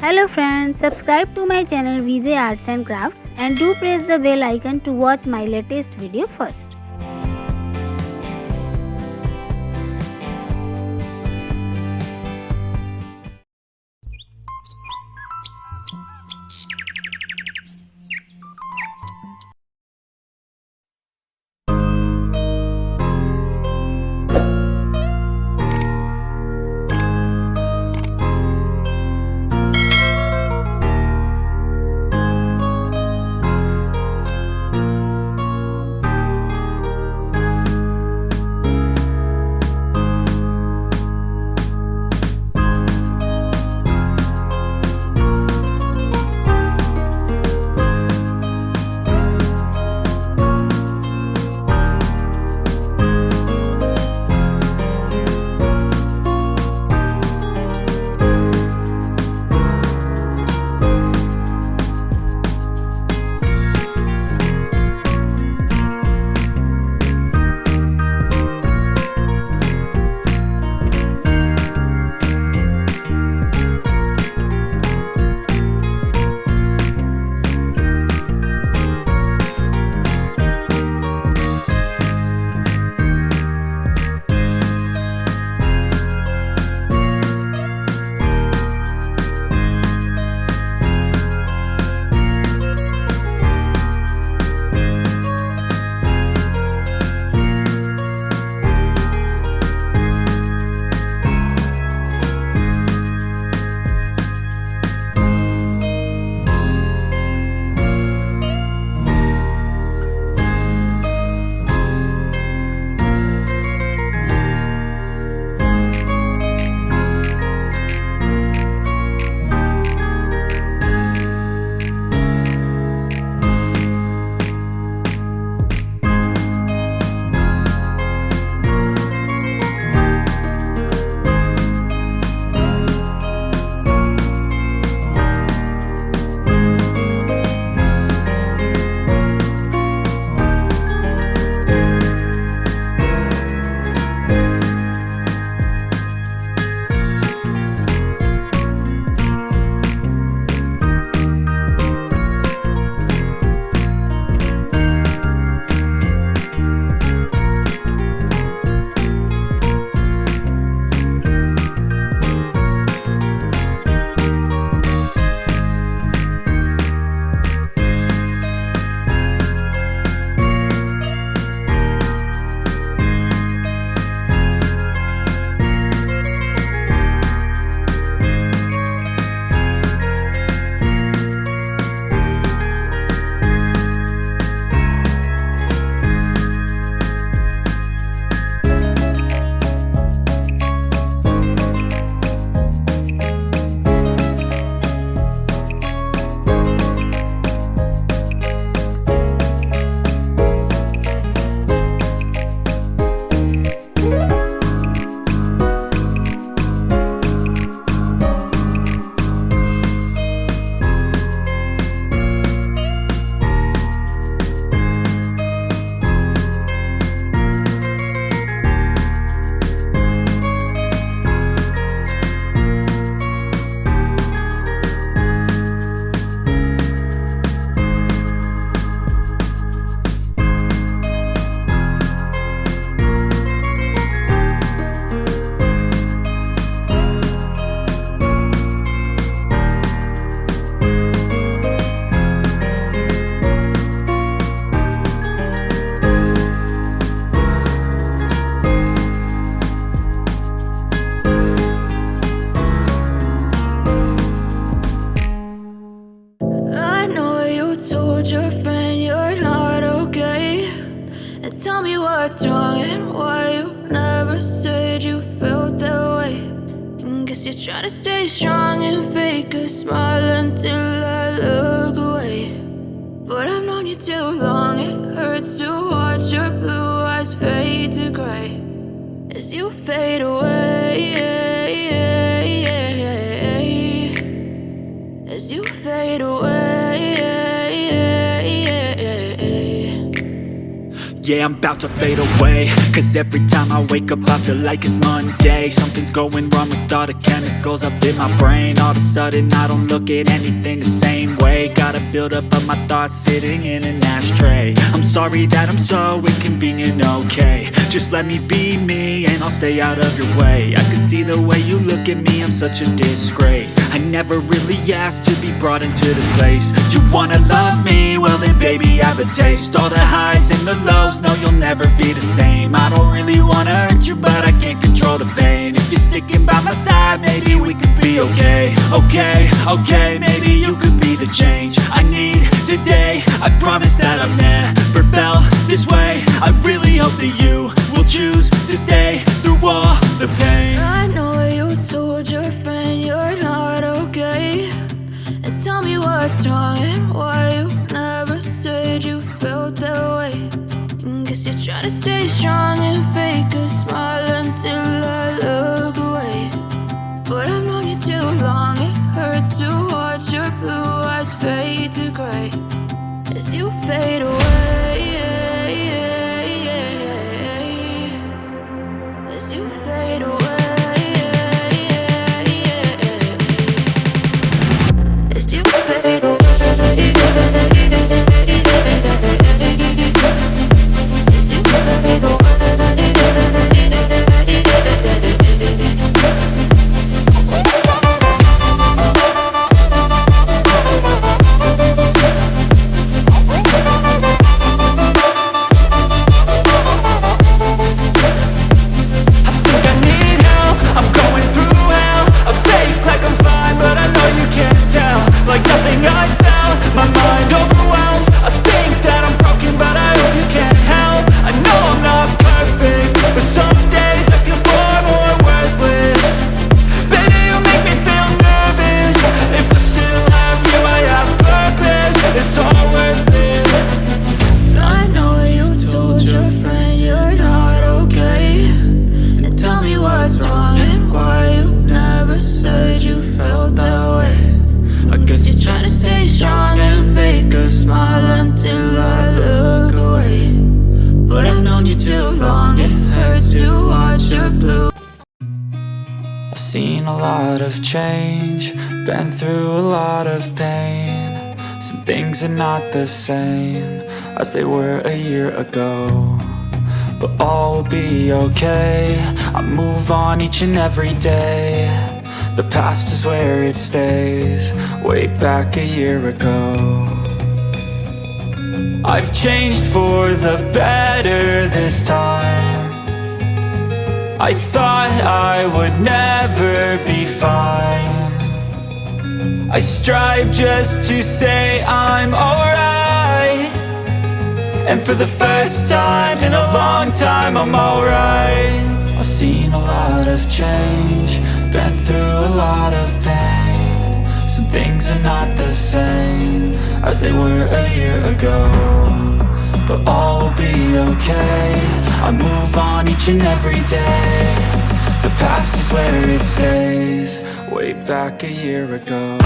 Hello friends, subscribe to my channel VJ Arts and Crafts and do press the bell icon to watch my latest video first. Tell me what's wrong and why you never said you felt that way. And guess you're trying to stay strong and fake a smile until I look away. But I've known you too long, it hurts to watch your blue eyes fade to gray as you fade away. As you fade away. yeah, I'm about to fade away. Cause every time I wake up I feel like it's Monday. Something's going wrong with all the chemicals up in my brain. All of a sudden I don't look at anything the same way. Gotta build up of my thoughts sitting in an ashtray. I'm sorry that I'm so inconvenient, okay. Just let me be me and I'll stay out of your way. I can see the way you look at me, I'm such a disgrace. I never really asked to be brought into this place. You wanna love me? Well then baby, have a taste. All the highs and the lows, no you'll never be the same. I don't really wanna hurt you, but I can't control the pain. If you're sticking by my side, maybe we could be okay. Okay, maybe you could be the change I need today. I promise that I've never felt this way. I really hope that you will choose to stay through all the pain. I know you told your friend you're not okay, and tell me what's wrong and why you never said you felt that way. And guess you're trying to stay strong and fake a smile until I look away. But I've known you too long, it hurts to watch your blue eyes fade to gray as you fade away. As you fade away. As you fade away. As you fade away. Like nothing I felt, my mind overwhelmed. I think that I'm broken, but I hope you can't help. I know I'm not perfect, but some days I feel far more worthless. Baby, you make me feel nervous. If I still have you, I have purpose. It's all worth it. I know you told your friend you're not okay, and tell me what's wrong and why you never said you felt that way. I guess you're trying to stay strong and fake a smile until I look away. But I've known you too long, it hurts to watch your blue. I've seen a lot of change, been through a lot of pain. Some things are not the same as they were a year ago, but all will be okay. I move on each and every day. The past is where it stays, way back a year ago. I've changed for the better this time. I thought I would never be fine. I strive just to say I'm alright, and for the first time in a long time I'm alright. I've seen a lot of change, been through a lot of pain. Some things are not the same as they were a year ago, but all will be okay. I move on each and every day. The past is where it stays, way back a year ago.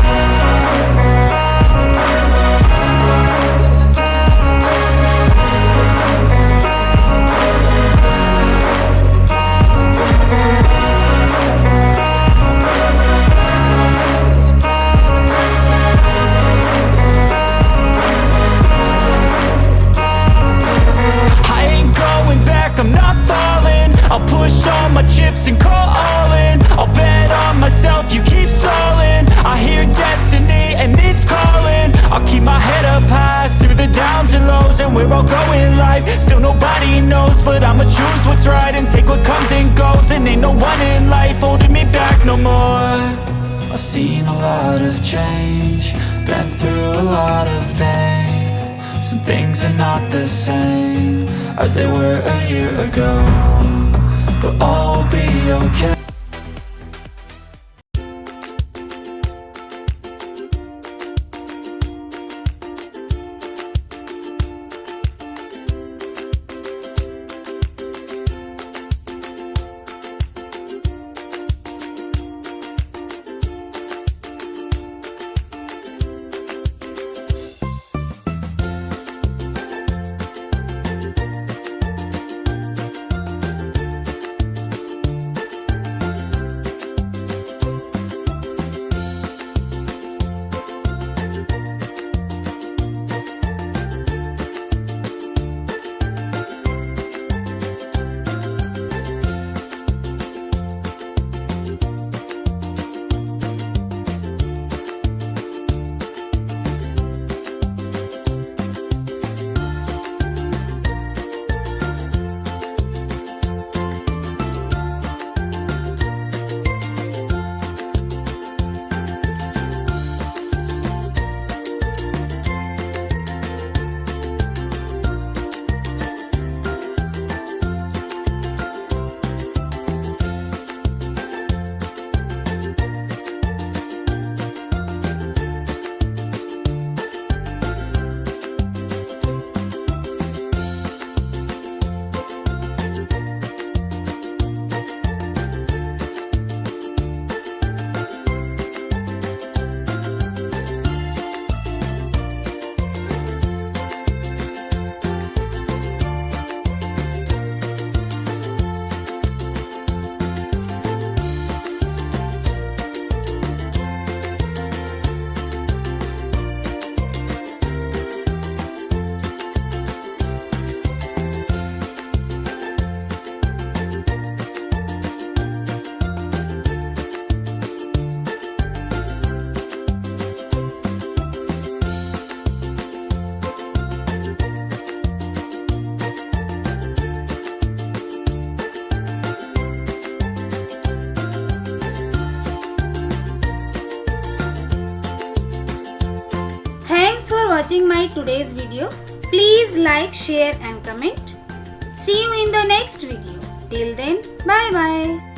I'm not falling, I'll push all my chips and call all in. I'll bet on myself, you keep stalling. I hear destiny and it's calling. I'll keep my head up high through the downs and lows, and we're all going life. Still nobody knows, but I'ma choose what's right and take what comes and goes. And ain't no one in life holding me back no more. I've seen a lot of change, been through a lot of pain. Some things are not the same as they were a year ago, but all will be okay. watching my today's video. Please like, share and comment. See you in the next video. Till then, bye bye.